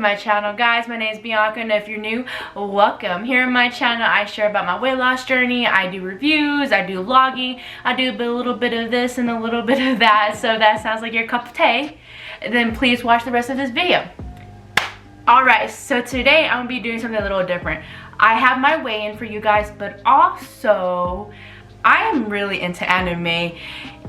my channel. Guys, my name is Bianca, and if you're new, welcome. Here on my channel, I share about my weight loss journey. I do reviews, I do vlogging, I do a little bit of this and a little bit of that. So if that sounds like your cup of tea, then please watch the rest of this video. Alright, so today I'm going to be doing something a little different. I have my weigh-in for you guys, but also I am really into anime,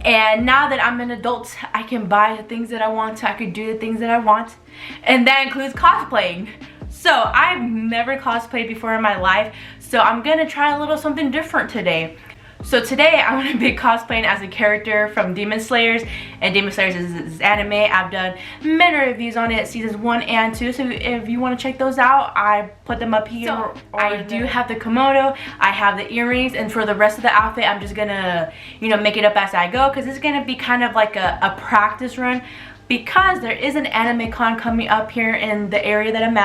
and now that I'm an adult, I can buy the things that I want, I can do the things that I want, and that includes cosplaying. So I've never cosplayed before in my life, so I'm gonna try a little something different today. So today I'm going to be cosplaying as a character from Demon Slayers, and Demon Slayers is anime. I've done many reviews on it, seasons 1 and 2, so if you want to check those out, I put them up here. So I do have the kimono, I have the earrings, and for the rest of the outfit I'm just gonna, make it up as I go, because it's gonna be kind of like a practice run, because there is an anime con coming up here in the area that I'm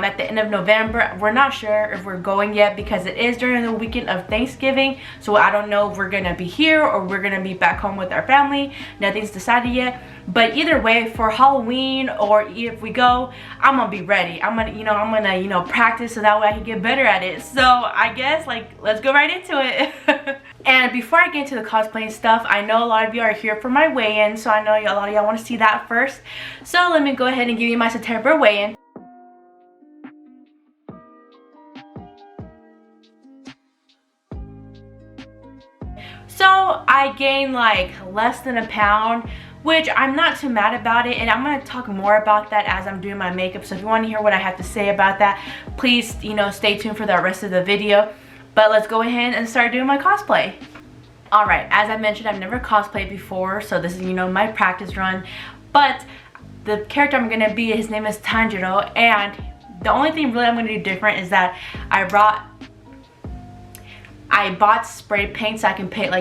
at the end of November. We're not sure if we're going yet because it is during the weekend of Thanksgiving, so I don't know if we're gonna be here or we're gonna be back home with our family. Nothing's decided yet, but either way, for Halloween or if we go, I'm gonna be ready. I'm gonna practice so that way I can get better at it. So I guess let's go right into it. And before I get into the cosplaying stuff, I know a lot of you are here for my weigh-in, so I know a lot of y'all want to see that first. So let me go ahead and give you my September weigh-in. So I gained less than a pound, which I'm not too mad about it, and I'm going to talk more about that as I'm doing my makeup. So if you want to hear what I have to say about that, please stay tuned for the rest of the video. But let's go ahead and start doing my cosplay. Alright, as I mentioned, I've never cosplayed before, so this is my practice run. But the character I'm going to be, his name is Tanjiro, and the only thing really I'm going to do different is that I bought spray paint so I can paint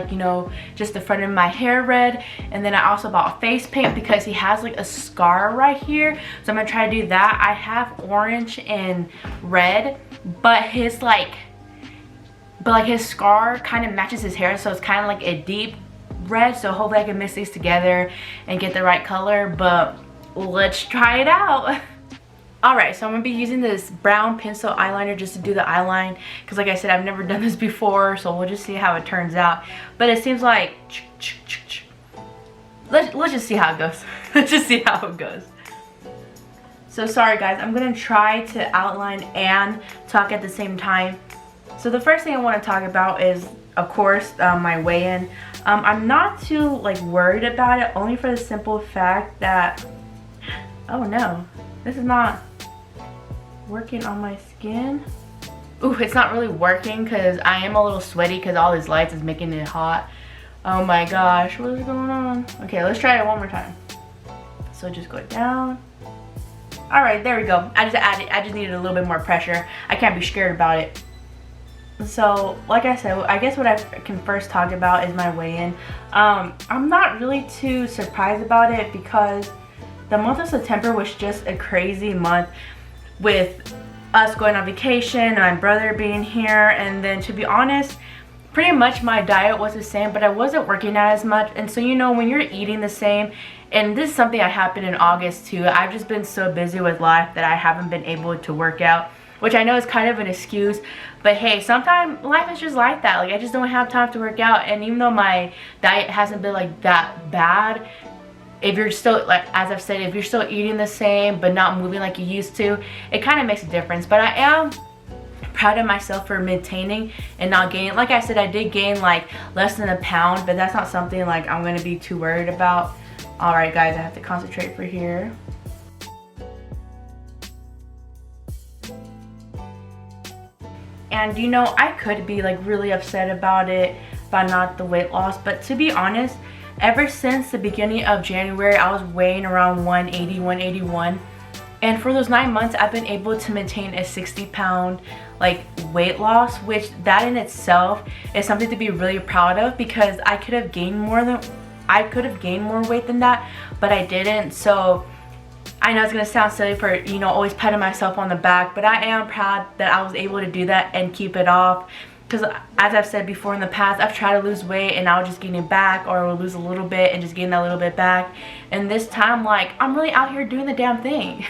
just the front of my hair red, and then I also bought face paint because he has a scar right here, so I'm gonna try to do that. I have orange and red, but his his scar kind of matches his hair, so it's kind of like a deep red, so hopefully I can mix these together and get the right color, but let's try it out. Alright, so I'm going to be using this brown pencil eyeliner just to do the eyeline, because like I said, I've never done this before, so we'll just see how it turns out. But it seems like, let's just see how it goes. Let's just see how it goes. So sorry guys, I'm going to try to outline and talk at the same time. So the first thing I want to talk about is, of course, my weigh-in. I'm not too worried about it, only for the simple fact that, oh no, this is not working on my skin. Ooh, it's not really working because I am a little sweaty because all these lights is making it hot. Oh my gosh, what is going on? Okay, let's try it one more time. So just go down. Alright, there we go. I just needed a little bit more pressure. I can't be scared about it. So like I said, I guess what I can first talk about is my weigh-in. I'm not really too surprised about it because the month of September was just a crazy month with us going on vacation and my brother being here, and then to be honest, pretty much my diet was the same, but I wasn't working out as much. And so when you're eating the same, and this is something that happened in August too, I've just been so busy with life that I haven't been able to work out, which I know is kind of an excuse, but hey, sometimes life is just like that. I just don't have time to work out, and even though my diet hasn't been that bad, if you're still, as I've said, if you're still eating the same but not moving like you used to, it kind of makes a difference. But I am proud of myself for maintaining and not gaining. Like I said, I did gain less than a pound, but that's not something I'm going to be too worried about. Alright guys, I have to concentrate for here. And I could be really upset about it, about not the weight loss, but to be honest, ever since the beginning of January, I was weighing around 180, 181. And for those 9 months, I've been able to maintain a 60-pound weight loss, which that in itself is something to be really proud of, because I could have gained more weight than that, but I didn't. So I know it's gonna sound silly for always patting myself on the back, but I am proud that I was able to do that and keep it off. Because as I've said before in the past, I've tried to lose weight and I'll just gain it back, or I'll lose a little bit and just gain that little bit back. And this time, I'm really out here doing the damn thing.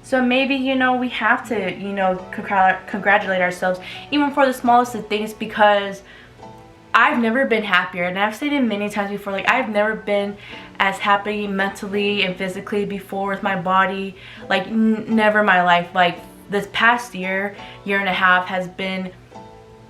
So maybe, you know, we have to, you know, congratulate ourselves even for the smallest of things, because I've never been happier, and I've stated many times before, like, I've never been as happy mentally and physically before with my body, like never in my life. Like, this past year and a half has been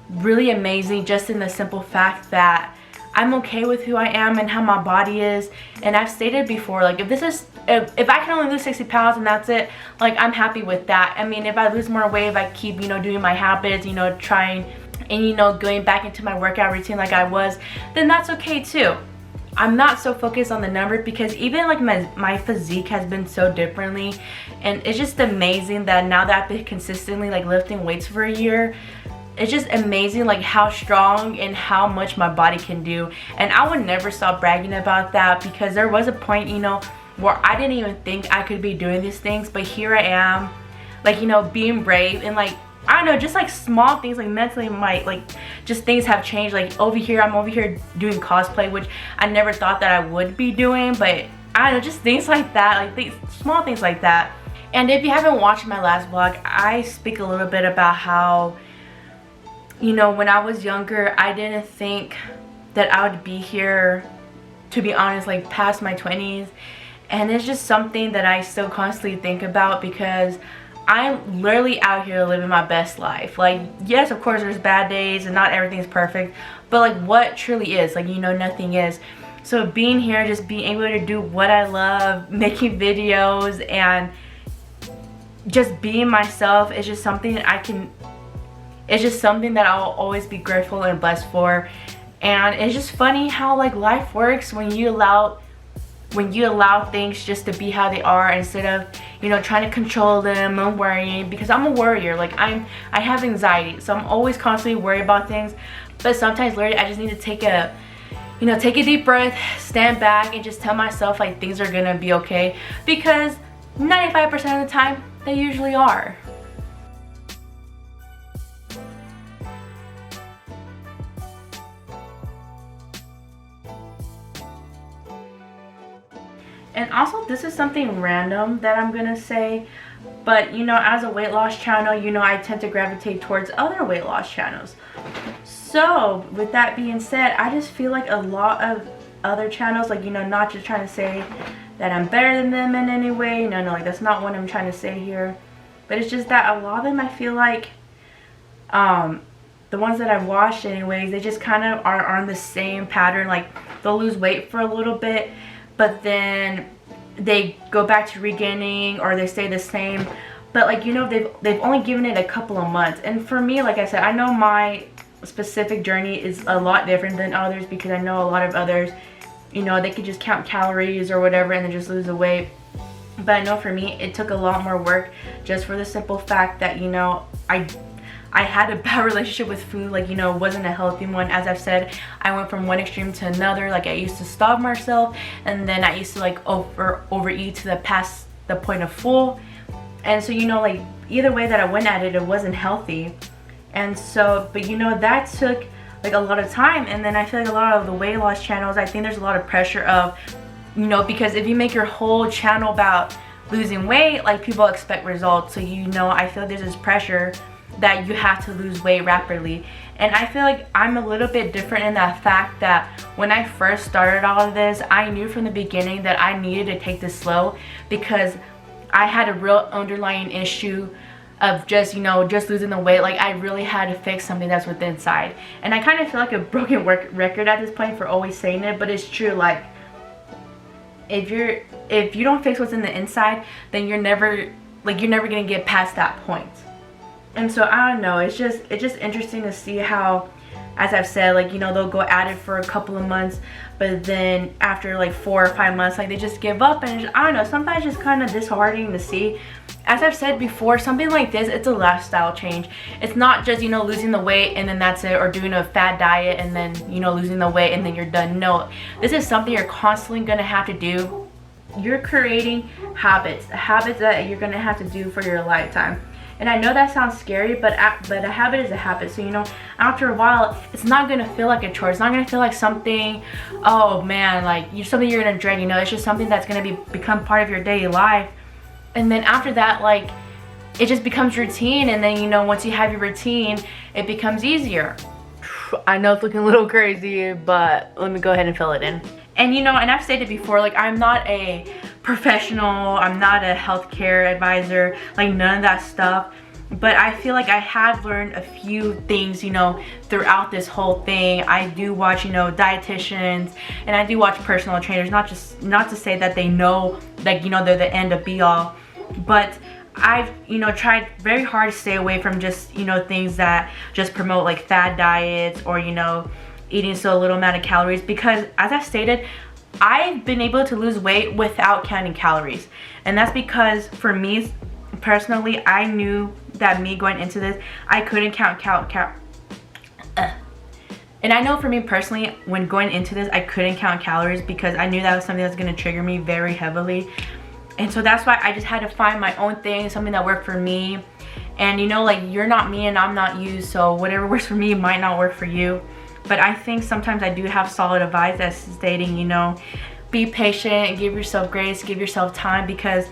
really amazing, just in the simple fact that I'm okay with who I am and how my body is. And I've stated before, like, if I can only lose 60 pounds and that's it, like, I'm happy with that. I mean, if I lose more weight, if I keep, you know, doing my habits, you know, trying and, you know, going back into my workout routine like I was, then that's okay too. I'm not so focused on the numbers, because even like my physique has been so differently, and it's just amazing that now that I've been consistently like lifting weights for a year, it's just amazing like how strong and how much my body can do. And I would never stop bragging about that, because there was a point, you know, where I didn't even think I could be doing these things, but here I am, like, you know, being brave. And like, I don't know, just like small things, like mentally, just things have changed. Like, I'm over here doing cosplay, which I never thought that I would be doing, but I don't know, just things like that, like small things like that. And if you haven't watched my last vlog, I speak a little bit about how, you know, when I was younger, I didn't think that I would be here, to be honest, like past my 20s. And it's just something that I still constantly think about, because I'm literally out here living my best life. Like, yes, of course there's bad days and not everything's perfect, but like, what truly is, like, you know, nothing is. So being here, just being able to do what I love, making videos and just being myself, is just something that it's just something that I'll always be grateful and blessed for. And it's just funny how like life works when you allow things just to be how they are, instead of, you know, trying to control them and worrying. Because I'm a worrier, like I have anxiety, so I'm always constantly worried about things. But sometimes literally I just need to take a deep breath, stand back, and just tell myself like things are gonna be okay, because 95% of the time they usually are. And also, this is something random that I'm gonna say, but you know, as a weight loss channel, you know, I tend to gravitate towards other weight loss channels. So with that being said, I just feel like a lot of other channels, like, you know, not just trying to say that I'm better than them in any way, no, like, that's not what I'm trying to say here, but it's just that a lot of them, I feel like the ones that I've watched anyways, they just kind of are on the same pattern. Like, they'll lose weight for a little bit, but then they go back to regaining, or they stay the same. But like, you know, they've only given it a couple of months. And for me, like I said, I know my specific journey is a lot different than others, because I know a lot of others, you know, they could just count calories or whatever and then just lose the weight. But I know for me, it took a lot more work, just for the simple fact that, you know, I had a bad relationship with food. Like, you know, it wasn't a healthy one. As I've said, I went from one extreme to another. Like, I used to starve myself, and then I used to like overeat to the point of full. And so, you know, like, either way that I went at it, it wasn't healthy. And so, but you know, that took like a lot of time. And then I feel like a lot of the weight loss channels, I think there's a lot of pressure of, you know, because if you make your whole channel about losing weight, like, people expect results. So, you know, I feel there's this pressure that you have to lose weight rapidly. And I feel like I'm a little bit different in that fact that when I first started all of this, I knew from the beginning that I needed to take this slow, because I had a real underlying issue of just, you know, just losing the weight. Like, I really had to fix something that's within inside. And I kind of feel like a broken record at this point for always saying it, but it's true. Like, if you don't fix what's in the inside, then you're never gonna get past that point. And so, I don't know, it's just interesting to see how, as I've said, like, you know, they'll go at it for a couple of months, but then after like 4 or 5 months, like, they just give up. And I don't know, sometimes it's just kind of disheartening to see. As I've said before, something like this, it's a lifestyle change. It's not just, you know, losing the weight and then that's it, or doing a fad diet and then, you know, losing the weight and then you're done. No, this is something you're constantly gonna have to do. You're creating habits that you're gonna have to do for your lifetime. And I know that sounds scary, but a habit is a habit. So, you know, after a while, it's not gonna feel like a chore. It's not gonna feel like something, oh man, like something you're gonna dread. You know, it's just something that's gonna become part of your daily life. And then after that, like, it just becomes routine, and then, you know, once you have your routine, it becomes easier. I know it's looking a little crazy, but let me go ahead and fill it in. And, you know, and I've stated before, like, I'm not a professional, I'm not a healthcare advisor, like, none of that stuff. But I feel like I have learned a few things, you know, throughout this whole thing. I do watch, you know, dietitians, and I do watch personal trainers, not to say that they know, like, you know, they're the end of be all, but I've, you know, tried very hard to stay away from just, you know, things that just promote like fad diets, or, you know, eating so little amount of calories, because as I stated, I've been able to lose weight without counting calories. And that's because for me personally, I knew that me going into this, I couldn't count and I know for me personally, when going into this, I couldn't count calories because I knew that was something that's going to trigger me very heavily. And so that's why I just had to find my own thing, something that worked for me. And, you know, like, you're not me and I'm not you, so whatever works for me might not work for you. But I think sometimes I do have solid advice that's stating, you know, be patient, give yourself grace, give yourself time, because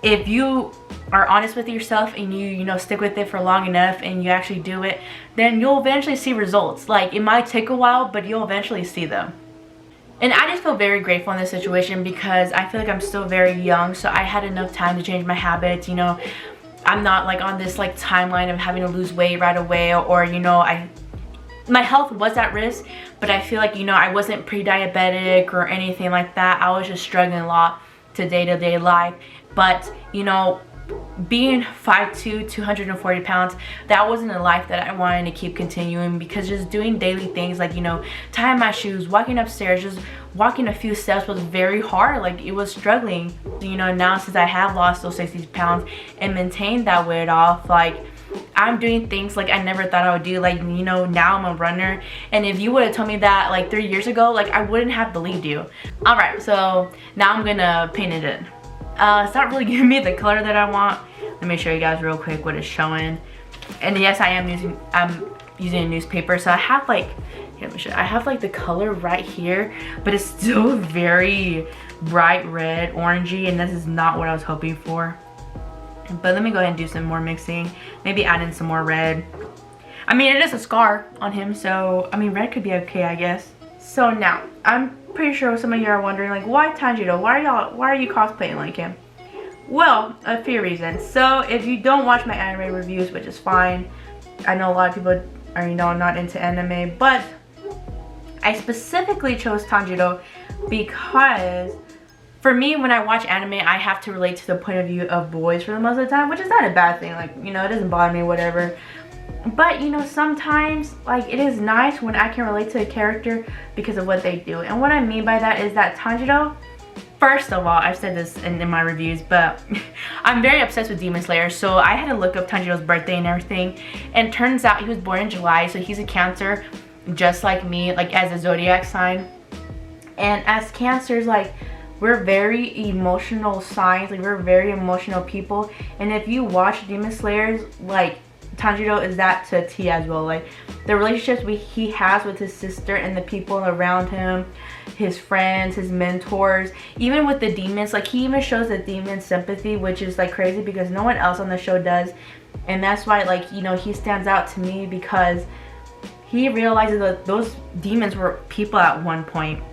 if you are honest with yourself and you know, stick with it for long enough and you actually do it, then you'll eventually see results. Like, it might take a while, but you'll eventually see them. And I just feel very grateful in this situation because I feel like I'm still very young, so I had enough time to change my habits. You know, I'm not like on this like timeline of having to lose weight right away, or, you know, my health was at risk, but I feel like, you know, I wasn't pre-diabetic or anything like that. I was just struggling a lot to day-to-day life. But, you know, being 5'2", 240 pounds, that wasn't a life that I wanted to keep continuing, because just doing daily things like, you know, tying my shoes, walking upstairs, just walking a few steps was very hard. Like, it was struggling. You know, now since I have lost those 60 pounds and maintained that weight off, like, I'm doing things like I never thought I would do. Like, you know, now I'm a runner, and if you would have told me that like 3 years ago, like, I wouldn't have believed you. All right, so now I'm gonna paint it in. It's not really giving me the color that I want. Let me show you guys real quick what it's showing. And yes, I'm using a newspaper, so I have like, here, let me show you. I have like the color right here, but it's still very bright red, orangey, and this is not what I was hoping for. But let me go ahead and do some more mixing. Maybe add in some more red. I mean, it is a scar on him, so I mean, red could be okay, I guess. So now, I'm pretty sure some of you are wondering, like, why Tanjiro? Why are you cosplaying like him? Well, a few reasons. So if you don't watch my anime reviews, which is fine, I know a lot of people are, you know, not into anime, but I specifically chose Tanjiro because for me, when I watch anime, I have to relate to the point of view of boys for the most of the time, which is not a bad thing. Like, you know, it doesn't bother me, whatever. But, you know, sometimes, like, it is nice when I can relate to a character because of what they do. And what I mean by that is that Tanjiro, first of all, I've said this in my reviews, but I'm very obsessed with Demon Slayer, so I had to look up Tanjiro's birthday and everything. And turns out he was born in July, so he's a Cancer, just like me, like, as a zodiac sign. And as Cancers, like, we're very emotional signs, like, we're very emotional people. And if you watch Demon Slayers, like, Tanjiro is that to a T as well. Like, the relationships he has with his sister and the people around him, his friends, his mentors, even with the demons, like, he even shows the demon sympathy, which is like crazy because no one else on the show does. And that's why, like, you know, he stands out to me because he realizes that those demons were people at one point.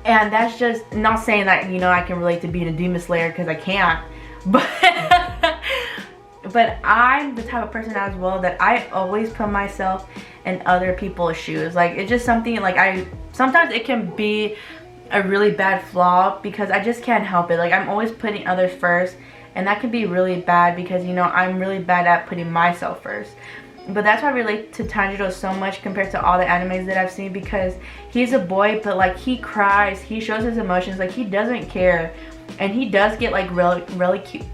And that's just not saying that, you know, I can relate to being a Demon Slayer, because I can't, but I'm the type of person as well that I always put myself in other people's shoes. Like, it's just something, like, sometimes it can be a really bad flaw because I just can't help it. Like, I'm always putting others first, and that can be really bad because, you know, I'm really bad at putting myself first. But that's why I relate to Tanjiro so much compared to all the animes that I've seen, because he's a boy, but, like, he cries, he shows his emotions, like, he doesn't care, and he does get, like, really cute.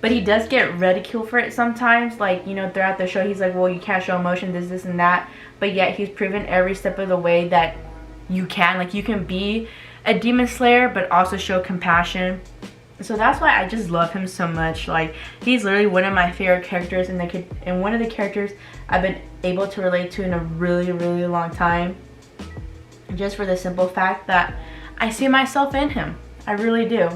But he does get ridiculed for it sometimes. Like, you know, throughout the show, he's like, well, you can't show emotion, this, and that. But yet, he's proven every step of the way that you can. Like, you can be a Demon Slayer, but also show compassion. So that's why I just love him so much. Like, he's literally one of my favorite characters, and one of the characters I've been able to relate to in a really, really long time. Just for the simple fact that I see myself in him. I really do.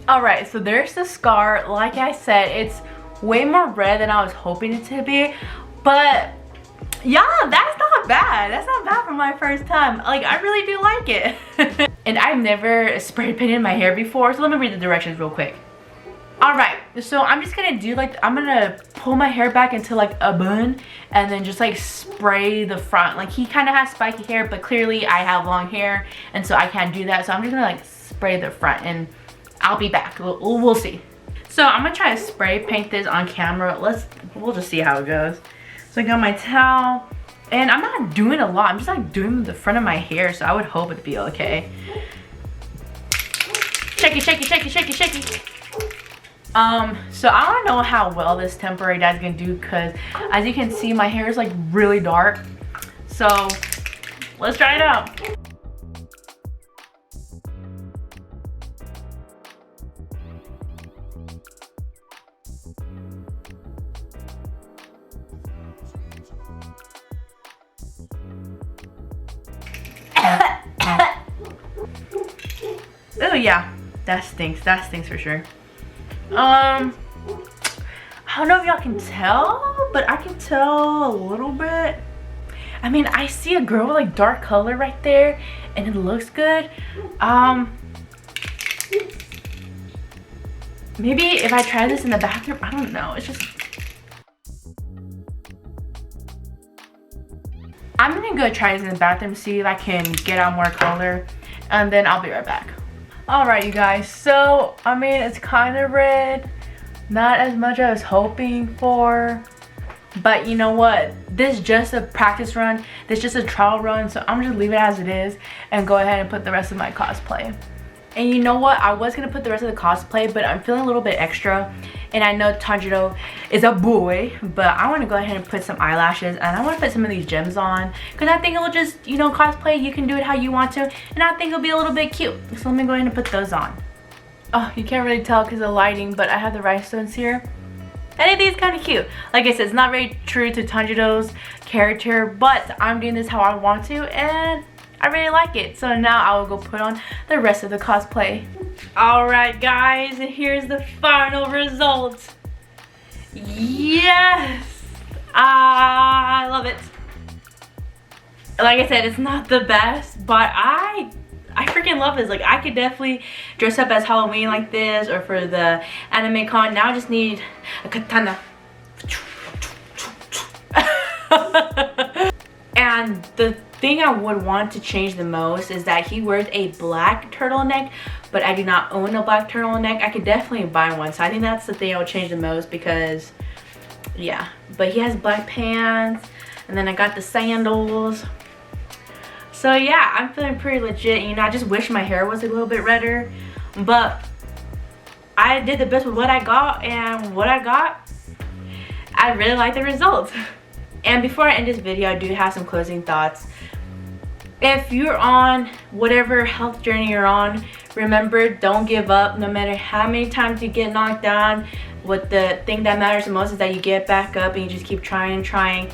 Alright, so there's the scar. Like I said, it's way more red than I was hoping it to be. But yeah, that's not bad. That's not bad for my first time. Like, I really do like it. And I've never spray painted my hair before, so let me read the directions real quick. Alright, so I'm just gonna do like, I'm gonna pull my hair back into like a bun and then just like spray the front. Like, he kind of has spiky hair, but clearly I have long hair and so I can't do that. So I'm just gonna like spray the front and I'll be back. We'll see. So I'm gonna try to spray paint this on camera. We'll just see how it goes. So I got my towel and I'm not doing a lot. I'm just like doing the front of my hair, so I would hope it'd be okay. Shake it, shake it, shake it, shake it, shake it. So I don't know how well this temporary dye is gonna do, because as you can see, my hair is like really dark. So let's try it out. Oh yeah, that stinks for sure. I don't know if y'all can tell, but I can tell a little bit. I mean, I see a girl with like dark color right there and it looks good. Maybe if I try this in the bathroom, I don't know, it's just, I'm gonna go try this in the bathroom, see if I can get out more color, and then I'll be right back. Alright, you guys, so I mean, it's kind of red, not as much as I was hoping for, but you know what, this is just a practice run, this is just a trial run, so I'm just leave it as it is and go ahead and put the rest of my cosplay. And you know what, I was gonna put the rest of the cosplay, but I'm feeling a little bit extra, and I know Tanjiro is a boy, but I want to go ahead and put some eyelashes, and I want to put some of these gems on, because I think it'll just, you know, cosplay, you can do it how you want to, and I think it'll be a little bit cute. So let me go ahead and put those on. Oh, you can't really tell because of the lighting, but I have the rhinestones here. And I think it's kind of cute. Like I said, it's not very true to Tanjiro's character, but I'm doing this how I want to, and I really like it. So now I will go put on the rest of the cosplay. Alright guys, and here's the final result. Yes! I love it. Like I said, it's not the best, but I freaking love this. Like, I could definitely dress up as Halloween like this, or for the anime con. Now I just need a katana. And the thing I would want to change the most is that he wears a black turtleneck, but I do not own a black turtleneck. I could definitely buy one, so I think that's the thing I would change the most, because yeah. But he has black pants, and then I got the sandals. So yeah, I'm feeling pretty legit. You know, I just wish my hair was a little bit redder, but I did the best with what I got, and what I got, I really like the results. And before I end this video, I do have some closing thoughts. If you're on whatever health journey you're on, remember, don't give up. No matter how many times you get knocked down, what the thing that matters the most is that you get back up and you just keep trying and trying.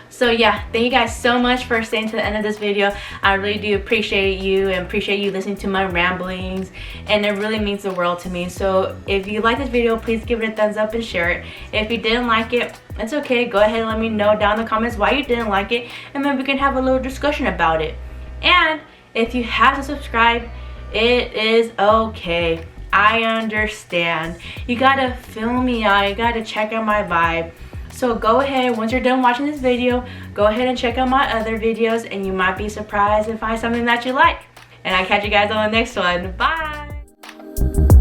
So yeah, thank you guys so much for staying to the end of this video. I really do appreciate you, and appreciate you listening to my ramblings, and it really means the world to me. So if you like this video, please give it a thumbs up and share it. If you didn't like it, it's okay. Go ahead and let me know down in the comments why you didn't like it, and then we can have a little discussion about it. And if you haven't subscribed, it is okay. I understand. You gotta feel me out. You gotta check out my vibe. So go ahead, once you're done watching this video, go ahead and check out my other videos, and you might be surprised and find something that you like. And I'll catch you guys on the next one. Bye!